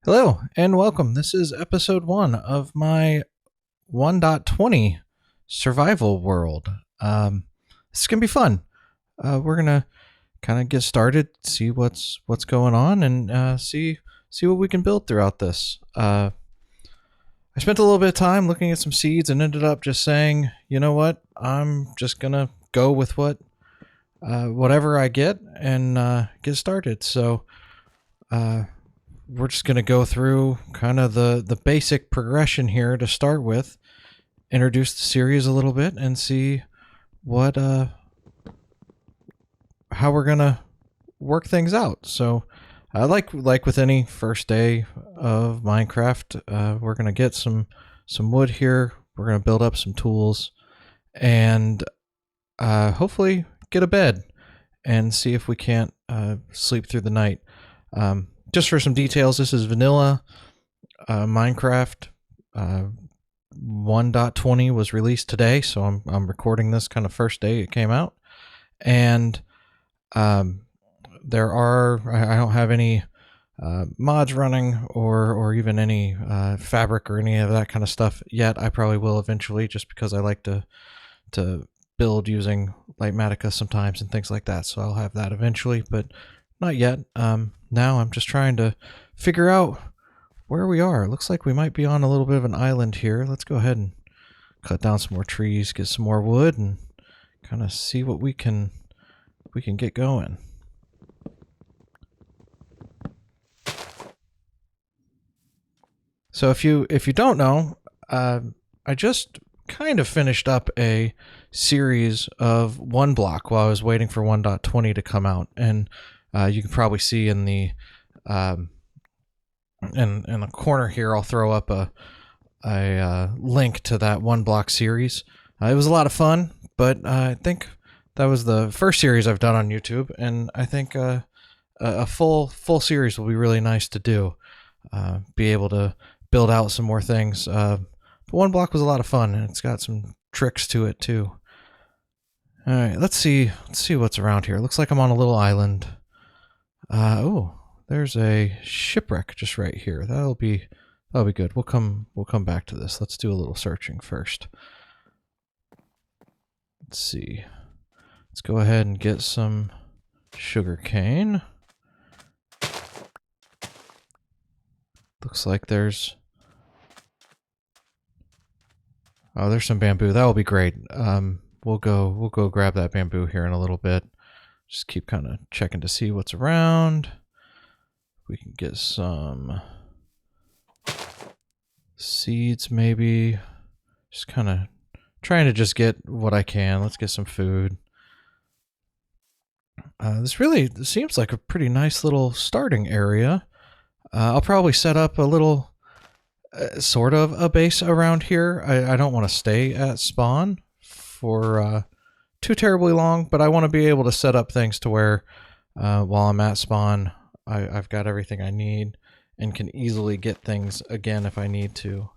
Hello and welcome. This is episode 1 of my 1.20 survival world. This is gonna be fun. We're gonna kind of get started, see what's going on, and see what we can build throughout this. I spent a little bit of time looking at some seeds and ended up just saying, you know what, I'm just gonna go with whatever I get and get started. So. We're just going to go through kind of the basic progression here to start with, introduce the series a little bit, and see what how we're going to work things out. So like with any first day of Minecraft, we're going to get some wood here. We're going to build up some tools and hopefully get a bed and see if we can't sleep through the night. Just for some details, this is vanilla Minecraft 1.20 was released today, so I'm recording this kind of first day it came out, and I don't have any mods running or even any fabric or any of that kind of stuff yet. I probably will eventually, just because I like to build using Lightmatica sometimes and things like that. So I'll have that eventually, but not yet. Now I'm just trying to figure out where we are. It looks like we might be on a little bit of an island here. Let's go ahead and cut down some more trees, get some more wood, and kind of see what we can get going. So if you don't know, I just kind of finished up a series of one block while I was waiting for 1.20 to come out, and you can probably see in the in the corner here, I'll throw up a link to that one block series. It was a lot of fun, but I think that was the first series I've done on YouTube, and I think a full series will be really nice to do. Be able to build out some more things. But one block was a lot of fun, and it's got some tricks to it too. All right, let's see what's around here. Looks like I'm on a little island. Oh, there's a shipwreck just right here. That'll be good. We'll come back to this. Let's do a little searching first. Let's see. Let's go ahead and get some sugar cane. Looks like there's some bamboo. That will be great. We'll go grab that bamboo here in a little bit. Just keep kind of checking to see what's around. We can get some seeds maybe. Just kind of trying to just get what I can. Let's get some food. This really seems like a pretty nice little starting area. I'll probably set up a little sort of a base around here. I don't want to stay at spawn for too terribly long, but I want to be able to set up things to where while I'm at spawn, I've got everything I need and can easily get things again if I need to.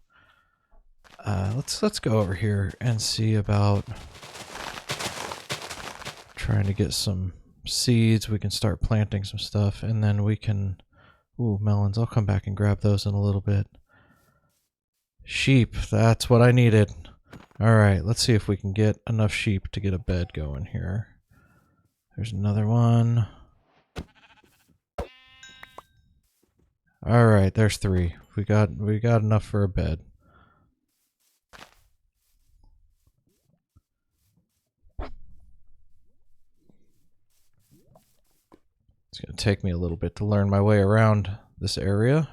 Let's go over here and see about trying to get some seeds. We can start planting some stuff, and then we can... Ooh, melons. I'll come back and grab those in a little bit. Sheep. That's what I needed. Alright, let's see if we can get enough sheep to get a bed going here. There's another one. Alright, there's 3. We got enough for a bed. It's going to take me a little bit to learn my way around this area.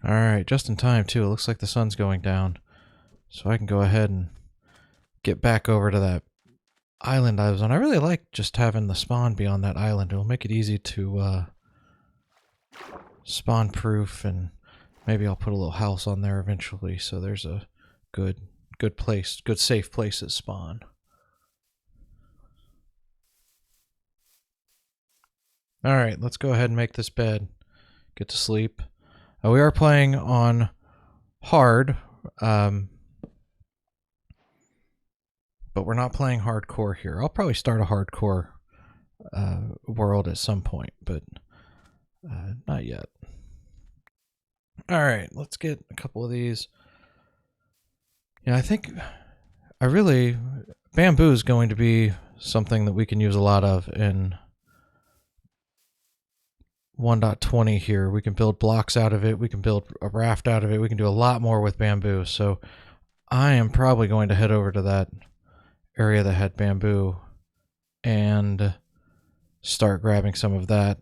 Alright, just in time too. It looks like the sun's going down. So I can go ahead and get back over to that island I was on. I really like just having the spawn be on that island. It'll make it easy to spawn proof, and maybe I'll put a little house on there eventually, so there's a good place, good safe place at spawn. Alright, let's go ahead and make this bed. Get to sleep. We are playing on hard, but we're not playing hardcore here. I'll probably start a hardcore world at some point, but not yet. All right, let's get a couple of these. Yeah, I think bamboo is going to be something that we can use a lot of in 1.20 here. We can build blocks out of it. We can build a raft out of it. We can do a lot more with bamboo. So I am probably going to head over to that area that had bamboo and start grabbing some of that.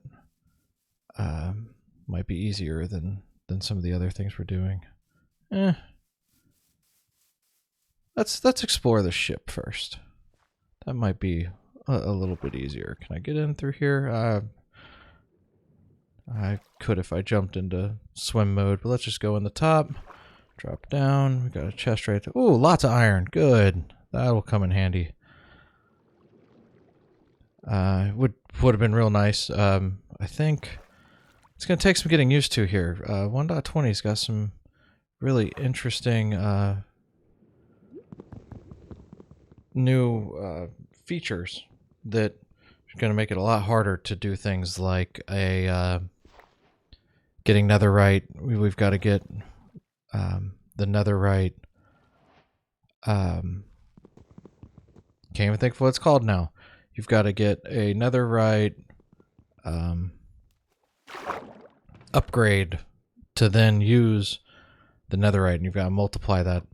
Might be easier than some of the other things we're doing. Let's explore the ship first. That might be a little bit easier. Can I get in through here? I could if I jumped into swim mode, but let's just go in the top. Drop down. We got a chest right there. Ooh, lots of iron. Good. That'll come in handy. Would have been real nice. I think it's going to take some getting used to here. 1.20's got some really interesting new features that are going to make it a lot harder to do things like getting netherite. We've got to get the netherite. Can't even think of what it's called now. You've got to get a netherite upgrade to then use the netherite, and you've got to multiply that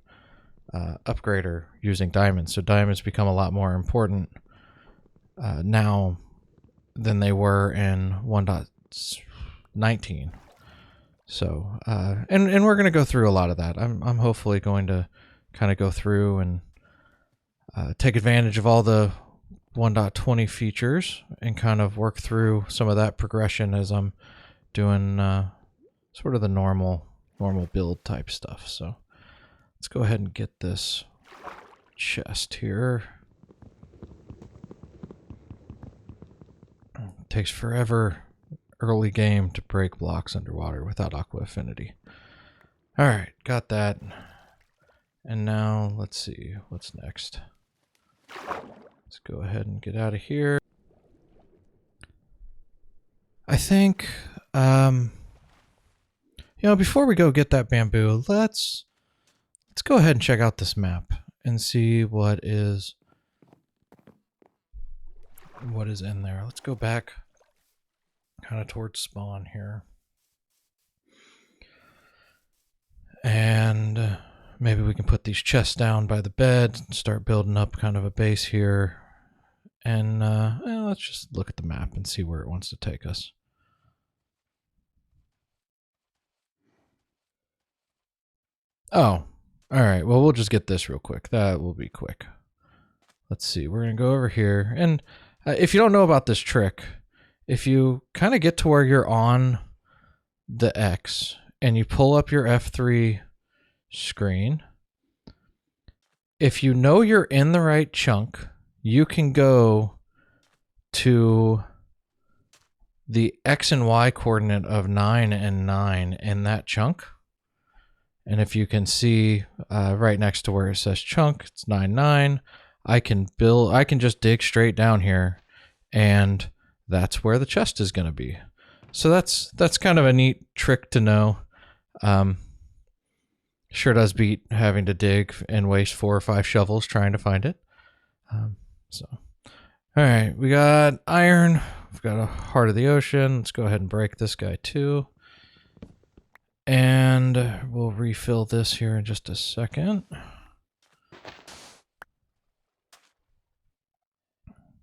upgrader using diamonds. So diamonds become a lot more important now than they were in 1.19. So and we're going to go through a lot of that. I'm hopefully going to kind of go through and take advantage of all the 1.20 features and kind of work through some of that progression as I'm doing sort of the normal build type stuff. So let's go ahead and get this chest here. It takes forever early game to break blocks underwater without aqua affinity. All right, got that. And now let's see what's next. Let's go ahead and get out of here. I think, before we go get that bamboo, let's go ahead and check out this map and see what is in there. Let's go back kind of towards spawn here. And maybe we can put these chests down by the bed and start building up kind of a base here. And let's just look at the map and see where it wants to take us. Oh, all right. Well, we'll just get this real quick. That will be quick. Let's see. We're going to go over here. And if you don't know about this trick, if you kind of get to where you're on the X and you pull up your F3 screen, if you know you're in the right chunk, you can go to the X and Y coordinate of 9 and 9 in that chunk. And if you can see right next to where it says chunk, it's 9, 9. I can just dig straight down here, and that's where the chest is going to be. So that's kind of a neat trick to know. Sure does beat having to dig and waste 4 or 5 shovels trying to find it. All right, we got iron. We've got a heart of the ocean. Let's go ahead and break this guy too. And we'll refill this here in just a second.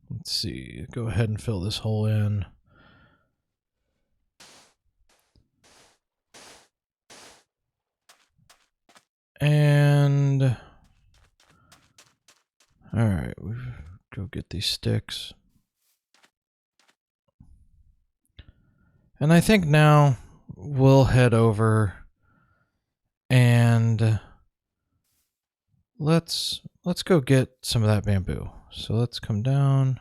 Let's see, go ahead and fill this hole in. And all right, we go get these sticks. And I think now we'll head over and let's go get some of that bamboo. So let's come down.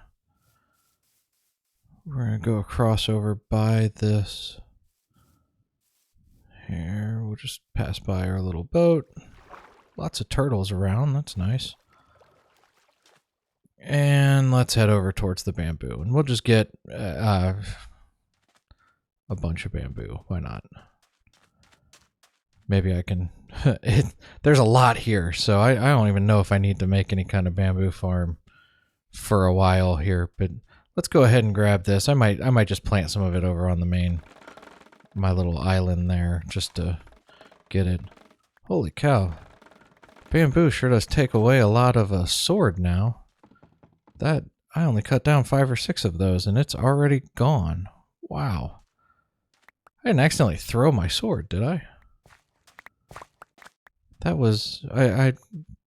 We're going to go across over by this. Here, we'll just pass by our little boat. Lots of turtles around, that's nice. And let's head over towards the bamboo. And we'll just get a bunch of bamboo. Why not? Maybe I can... there's a lot here, so I don't even know if I need to make any kind of bamboo farm for a while here. But let's go ahead and grab this. I might just plant some of it over on the my little island there, just to get it. Holy cow. Bamboo sure does take away a lot of a sword now. That, I only cut down 5 or 6 of those and it's already gone. Wow. I didn't accidentally throw my sword, did I? That was... I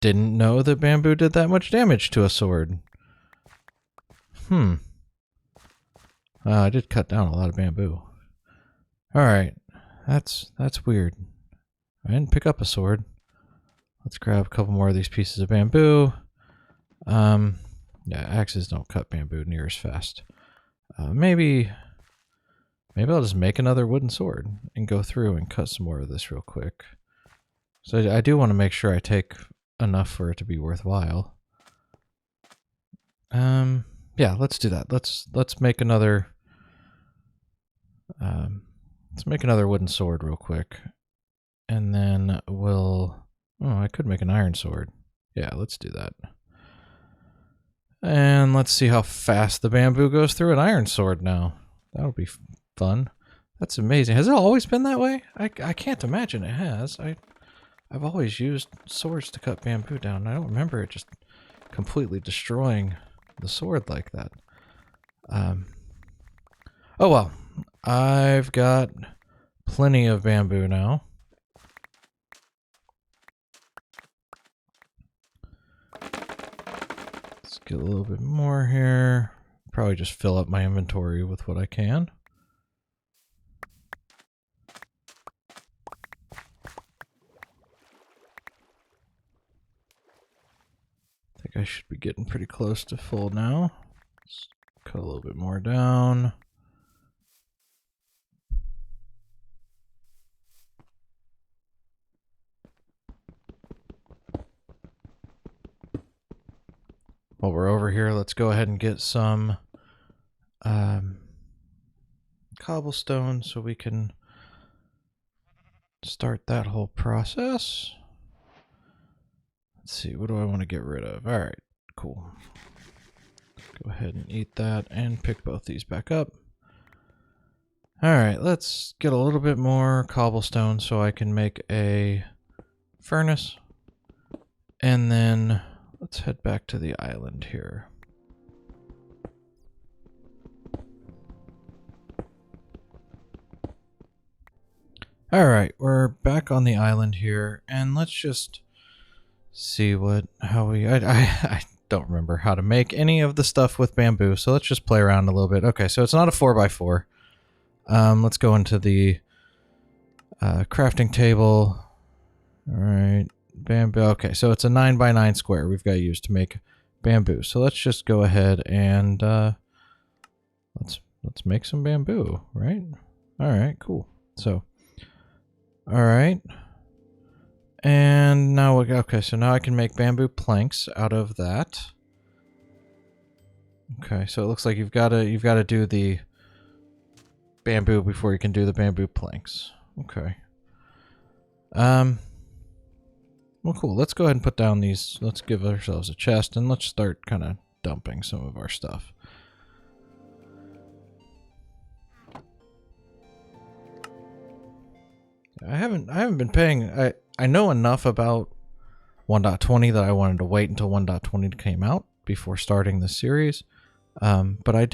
didn't know that bamboo did that much damage to a sword. I did cut down a lot of bamboo. Alright. That's weird. I didn't pick up a sword. Let's grab a couple more of these pieces of bamboo. Yeah, axes don't cut bamboo near as fast. Maybe I'll just make another wooden sword and go through and cut some more of this real quick. So I do want to make sure I take enough for it to be worthwhile. Yeah, let's do that. Let's make another wooden sword real quick. And then we'll... Oh, I could make an iron sword. Yeah, let's do that. And let's see how fast the bamboo goes through an iron sword now. That'll be fun. That's amazing. Has it always been that way? I can't imagine it has. I've always used swords to cut bamboo down. I don't remember it just completely destroying the sword like that. Oh well. I've got plenty of bamboo now. Let's get a little bit more here. Probably just fill up my inventory with what I can. I think I should be getting pretty close to full now. Let's cut a little bit more down. While we're over here, let's go ahead and get some cobblestone so we can start that whole process. Let's see, what do I want to get rid of? All right, cool. Go ahead and eat that and pick both these back up. All right, let's get a little bit more cobblestone so I can make a furnace. And then let's head back to the island here. All right, we're back on the island here, and let's just see I don't remember how to make any of the stuff with bamboo, so let's just play around a little bit. Okay, so it's not a 4x4. Let's go into the crafting table. All right, bamboo. Okay, so it's a 9x9 square we've got to use to make bamboo. So let's just go ahead and let's make some bamboo, right? All right, cool. So, all right. And now okay, so now I can make bamboo planks out of that. Okay, so it looks like you've got to do the bamboo before you can do the bamboo planks. Okay. Well, cool. Let's go ahead and put down these. Let's give ourselves a chest and let's start kind of dumping some of our stuff. I haven't been paying. I know enough about 1.20 that I wanted to wait until 1.20 came out before starting the series. But I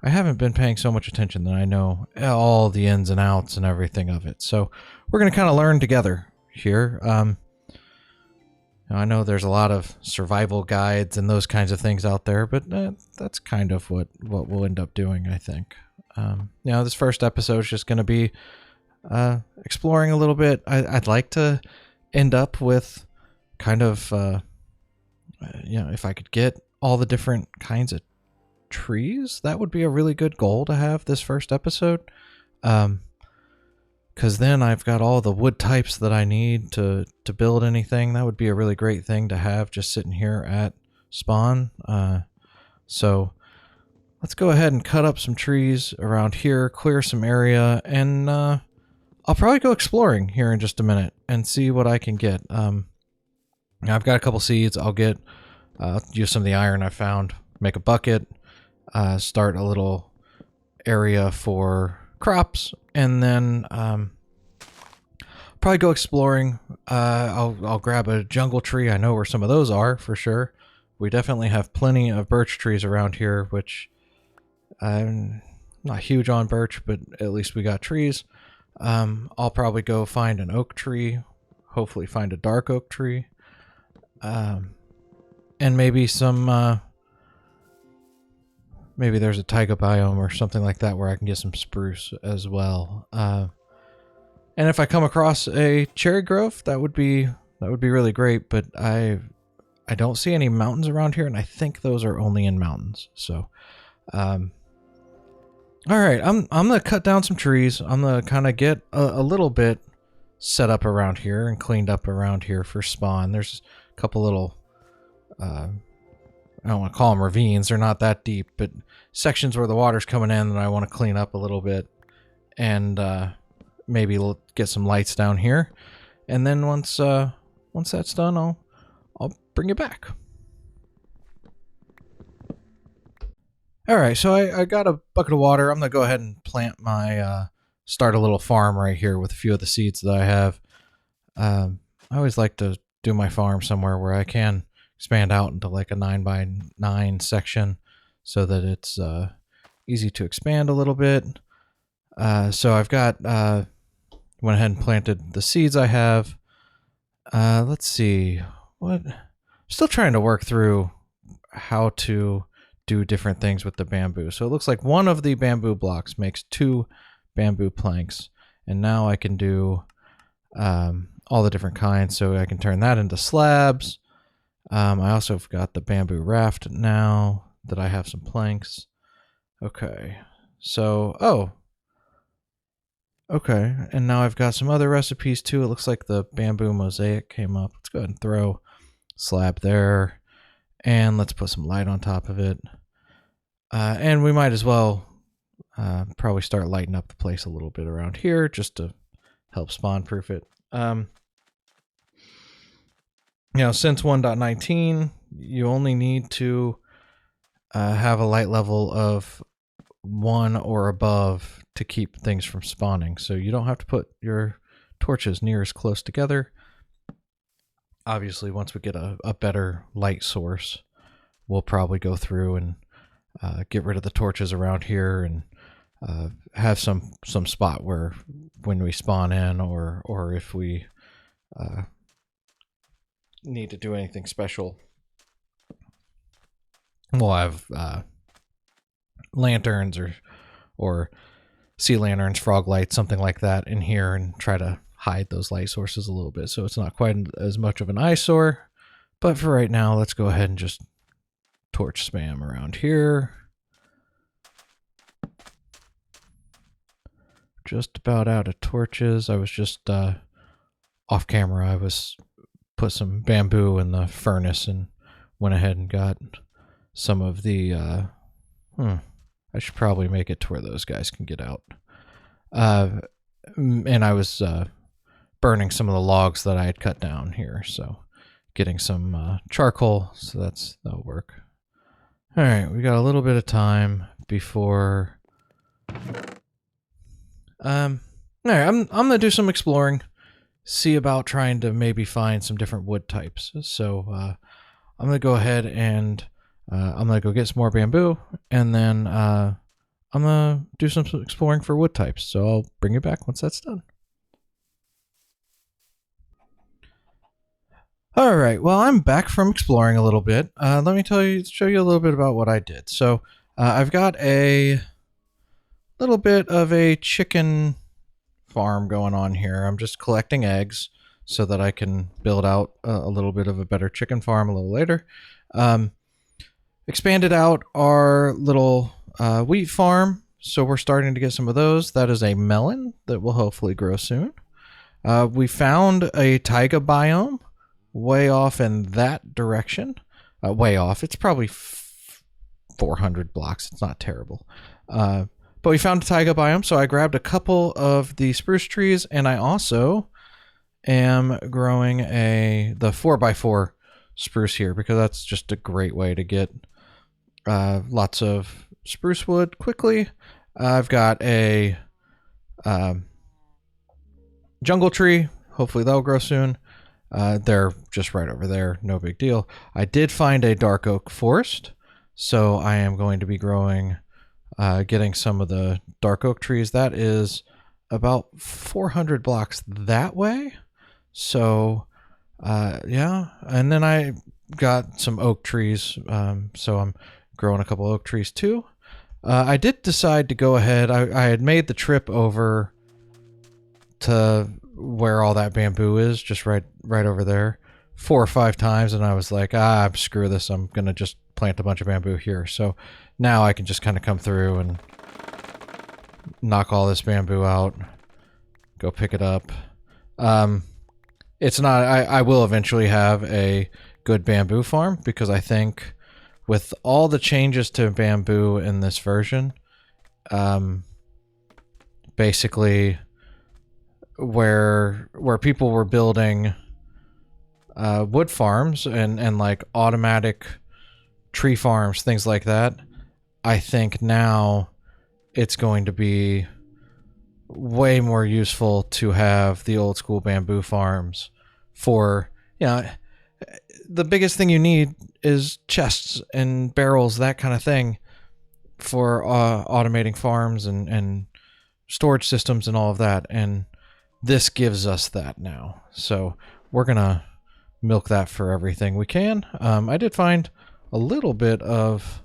haven't been paying so much attention that I know all the ins and outs and everything of it. So we're going to kind of learn together here. I know there's a lot of survival guides and those kinds of things out there, but that's kind of what we'll end up doing, I think. This first episode is just going to be exploring a little bit. I'd like to end up with kind of, if I could get all the different kinds of trees, that would be a really good goal to have this first episode. Because then I've got all the wood types that I need to build anything. That would be a really great thing to have just sitting here at spawn. So let's go ahead and cut up some trees around here, clear some area, and I'll probably go exploring here in just a minute and see what I can get. I've got a couple seeds. I'll get use some of the iron I found, make a bucket, start a little area for crops, and then probably go exploring. I'll grab a jungle tree. I know where some of those are for sure. We definitely have plenty of birch trees around here, which I'm not huge on birch, but at least we got trees. I'll probably go find an oak tree, hopefully find a dark oak tree, and maybe some maybe there's a taiga biome or something like that where I can get some spruce as well. And if I come across a cherry grove, that would be really great, but I don't see any mountains around here, and I think those are only in mountains. So all right, I'm gonna cut down some trees. I'm gonna kind of get a little bit set up around here and cleaned up around here for spawn. There's a couple little I don't want to call them ravines. They're not that deep, but sections where the water's coming in that I want to clean up a little bit, and maybe get some lights down here. And then once that's done, I'll bring it back. All right, so I got a bucket of water. I'm gonna go ahead and plant my start a little farm right here with a few of the seeds that I have. I always like to do my farm somewhere where I can expand out into like a 9x9 section so that it's easy to expand a little bit. So I've got went ahead and planted the seeds I have. Let's see, still trying to work through how to do different things with the bamboo. So it looks like one of the bamboo blocks makes 2 bamboo planks, and now I can do all the different kinds. So I can turn that into slabs. I also have got the bamboo raft now that I have some planks. Okay, so okay, and now I've got some other recipes too. It looks like the bamboo mosaic came up. Let's go ahead and throw slab there, and let's put some light on top of it. And we might as well probably start lighting up the place a little bit around here just to help spawn proof it. You know, since 1.19, you only need to have a light level of 1 or above to keep things from spawning. So you don't have to put your torches near as close together. Obviously, once we get a better light source, we'll probably go through and get rid of the torches around here and have some spot where when we spawn in or if we need to do anything special, we'll have lanterns or sea lanterns, frog lights, something like that in here, and try to hide those light sources a little bit so it's not quite as much of an eyesore. But for right now, let's go ahead and just torch spam around here. Just about out of torches. I was just off camera. I was put some bamboo in the furnace and went ahead and got some of the I should probably make it to where those guys can get out. And I was burning some of the logs that I had cut down here, so getting some charcoal, so that'll work. All right, we got a little bit of time before all right, I'm gonna do some exploring, see about trying to maybe find some different wood types. So I'm gonna go ahead and I'm gonna go get some more bamboo, and then I'm gonna do some exploring for wood types. So I'll bring you back once that's done. All right, well, I'm back from exploring a little bit. Let me show you a little bit about what I did. So I've got a little bit of a chicken farm going on here. I'm just collecting eggs so that I can build out a little bit of a better chicken farm a little later. Expanded out our little wheat farm, so we're starting to get some of those. That is a melon that will hopefully grow soon. We found a taiga biome way off in that direction. way off. It's probably 400 blocks. It's not terrible. But we found a taiga biome, so I grabbed a couple of the spruce trees, and I also am growing the 4x4 spruce here because that's just a great way to get lots of spruce wood quickly. I've got a jungle tree. Hopefully that'll grow soon. They're just right over there. No big deal. I did find a dark oak forest, so I am going to be growing, getting some of the dark oak trees. That is about 400 blocks that way. So, yeah. And then I got some oak trees, so I'm growing a couple oak trees too. I did decide to go ahead. I had made the trip over to where all that bamboo is, just right over there, 4 or 5 times, and I was like, screw this. I'm gonna just plant a bunch of bamboo here. So now I can just kind of come through and knock all this bamboo out, go pick it up. It's not. I will eventually have a good bamboo farm because I think with all the changes to bamboo in this version, basically where people were building wood farms and like automatic tree farms, things like that, I think now it's going to be way more useful to have the old school bamboo farms for, the biggest thing you need is chests and barrels, that kind of thing, for automating farms and storage systems and all of that. And this gives us that now. So we're going to milk that for everything we can. I did find a little bit of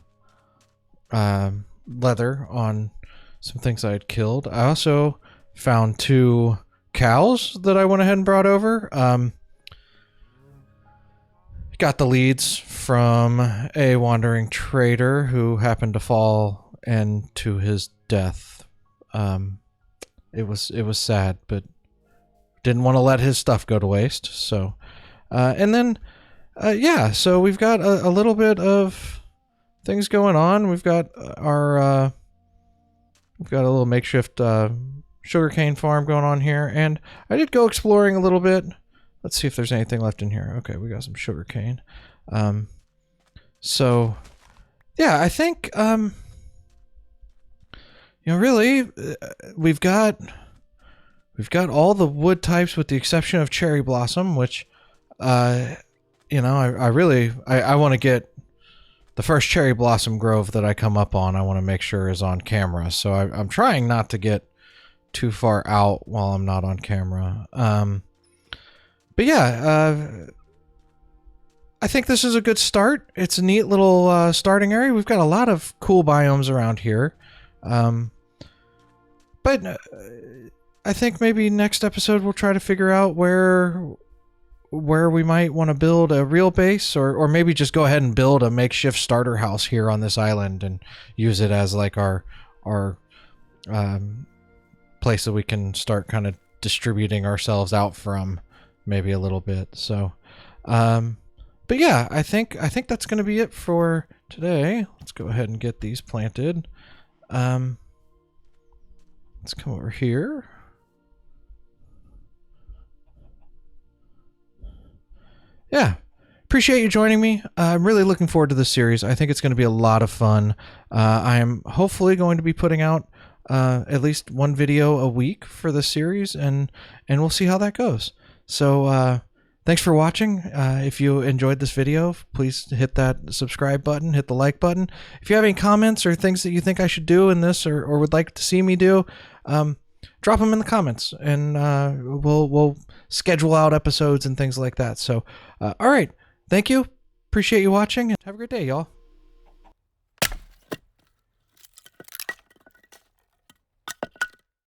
leather on some things I had killed. I also found 2 cows that I went ahead and brought over. Got the leads from a wandering trader who happened to fall into his death. It was sad, but didn't want to let his stuff go to waste. So, and then, so we've got a little bit of things going on. We've got we've got a little makeshift sugarcane farm going on here, and I did go exploring a little bit. Let's see if there's anything left in here. Okay, we got some sugarcane. So, yeah, I think, really, we've got all the wood types with the exception of cherry blossom, which, I want to get the first cherry blossom grove that I come up on. I want to make sure is on camera. So I'm trying not to get too far out while I'm not on camera. But yeah, I think this is a good start. It's a neat little starting area. We've got a lot of cool biomes around here. But I think maybe next episode we'll try to figure out where we might want to build a real base, or maybe just go ahead and build a makeshift starter house here on this island and use it as like our place that we can start kind of distributing ourselves out from. Maybe a little bit. So, but yeah, I think that's going to be it for today. Let's go ahead and get these planted. Let's come over here. Yeah, appreciate you joining me. I'm really looking forward to this series. I think it's going to be a lot of fun. I am hopefully going to be putting out at least 1 video a week for this series, and we'll see how that goes. So, thanks for watching. If you enjoyed this video, please hit that subscribe button, hit the like button. If you have any comments or things that you think I should do in this or would like to see me do, drop them in the comments, and we'll schedule out episodes and things like that. So, all right. Thank you. Appreciate you watching, and have a great day, y'all.